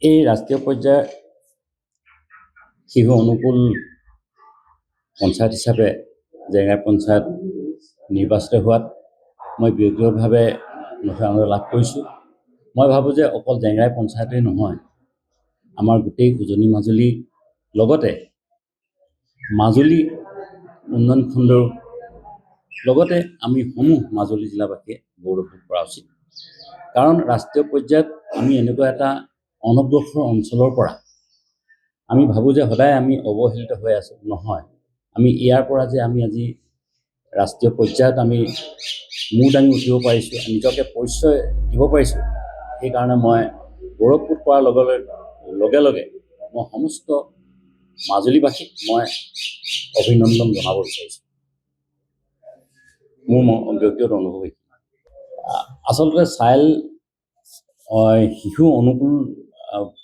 এই ৰাষ্ট্ৰীয় পৰ্যায়ৰ শিশু অনুকূল পঞ্চায়ত হিচাপে জেংৰাই পঞ্চায়ত নিৰ্বাচিত হোৱাত মই ব্যক্তিগতভাৱে অনুপ্ৰেৰণা লাভ কৰিছোঁ। মই ভাবোঁ যে অকল জেংৰাই পঞ্চায়তেই নহয়, আমাৰ গোটেই উজনি মাজুলীৰ লগতে মাজুলী উন্নয়ন খণ্ডৰ লগতে আমি সমূহ মাজুলী জিলাবাসীয়ে গৌৰৱ কৰা উচিত। কাৰণ ৰাষ্ট্ৰীয় পৰ্যায়ত আমি এনেকুৱা এটা অনগ্ৰসৰ অঞ্চলৰ পৰা আমি ভাবোঁ যে সদায় আমি অৱহেলিত হৈ আছোঁ। নহয়, আমি ইয়াৰ পৰা যে আমি আজি ৰাষ্ট্ৰীয় পৰ্যায়ত আমি মূৰ দাঙি উঠিব পাৰিছোঁ, নিজকে পৰিচয় দিব পাৰিছোঁ, সেইকাৰণে মই গৌৰৱবোধ কৰাৰ লগে লগে মই সমস্ত মাজুলীবাসীক মই অভিনন্দন জনাব বিচাৰিছোঁ। মোৰ ব্যক্তিগত অনুভৱ। আচলতে শিশু অনুকূল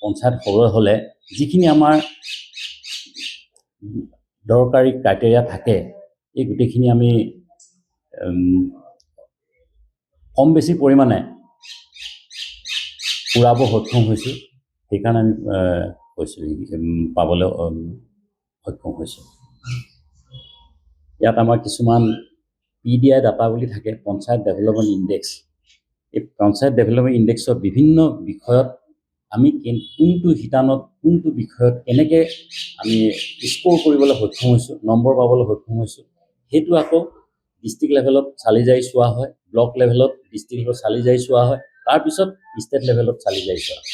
পঞ্চায়ত হ'বলৈ হ'লে যিখিনি আমাৰ দৰকাৰী ক্ৰাইটেৰিয়া থাকে, এই গোটেইখিনি আমি কম বেছি পৰিমাণে পূৰাব সক্ষম হৈছোঁ। সেইকাৰণে আমি পাবলৈ সক্ষম হৈছোঁ। ইয়াত আমাৰ কিছুমান PDI ডাটা বুলি থাকে, পঞ্চায়ত ডেভেলপমেণ্ট ইণ্ডেক্স। এই পঞ্চায়ত ডেভেলপমেণ্ট ইণ্ডেক্সৰ বিভিন্ন বিষয়ত আমি কোনটো শিতানত কোনটো বিষয়ত কেনেকৈ আমি স্ক'ৰ কৰিবলৈ সক্ষম হৈছোঁ, নম্বৰ পাবলৈ সক্ষম হৈছোঁ, সেইটো আকৌ ডিষ্ট্ৰিক্ট লেভেলত চালি জাৰি চোৱা হয়, ব্লক লেভেলত ডিষ্ট্ৰিক্ট লেভেলত চালি জাৰি চোৱা হয়, তাৰপিছত ষ্টেট লেভেলত চালি জাৰি চোৱা হয়।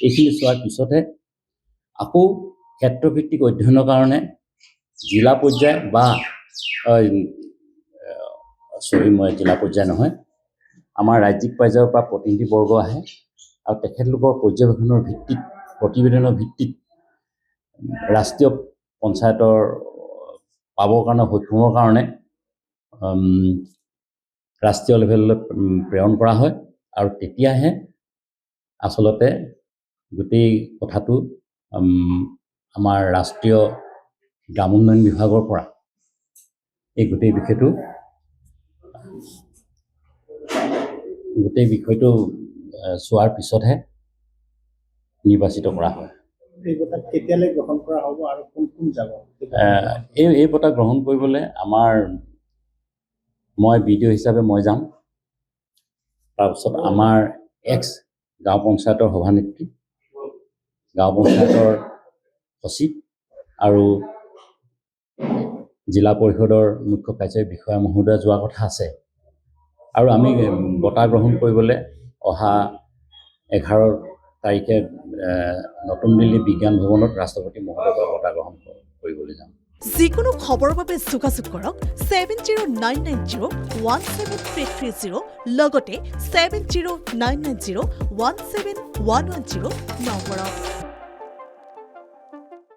এইখিনি চোৱাৰ পিছতহে আকৌ ক্ষেত্ৰভিত্তিক অধ্যয়নৰ কাৰণে জিলা পৰ্যায় বা জিলা পৰ্যায় নহয়, আমাৰ ৰাজ্যিক পৰ্যায়ৰ পৰা প্ৰতিনিধিবৰ্গ আহে আৰু তেখেতলোকৰ পৰ্যবেক্ষণৰ ভিত্তিত প্ৰতিবেদনৰ ভিত্তিত ৰাষ্ট্ৰীয় পঞ্চায়তৰ পাবৰ কাৰণে সক্ষমৰ কাৰণে ৰাষ্ট্ৰীয় লেভেললৈ প্ৰেৰণ কৰা হয় আৰু তেতিয়াহে আচলতে গোটেই কথাটো আমাৰ ৰাষ্ট্ৰীয় গ্ৰাম উন্নয়ন বিভাগৰ পৰা এই গোটেই বিষয়টো চোৱাৰ পিছতহে নিৰ্বাচিত কৰা হয়। এই বঁটা কেতিয়ালৈ গ্ৰহণ কৰা হ'ব আৰু কোন কোন যাব? এই বঁটা গ্ৰহণ কৰিবলৈ মই BDO হিচাপে মই যাম। তাৰপিছত আমাৰ গাঁও পঞ্চায়তৰ সভানেত্ৰী, গাঁও পঞ্চায়তৰ সচিব আৰু জিলা পৰিষদৰ মুখ্য কাৰ্যবাহী বিষয়া মহোদয় যোৱাৰ কথা আছে। আৰু আমি বঁটা গ্ৰহণ কৰিবলৈ অহা 11 তাৰিখে নতুন দিল্লী বিজ্ঞান ভৱনত ৰাষ্ট্ৰপতি মহোদয়ৰ পৰা বঁটা গ্ৰহণ কৰিবলৈ যাম। যিকোনো খবৰৰ বাবে যোগাযোগ কৰক 7099017330 লগতে 7099017110 নম্বৰত।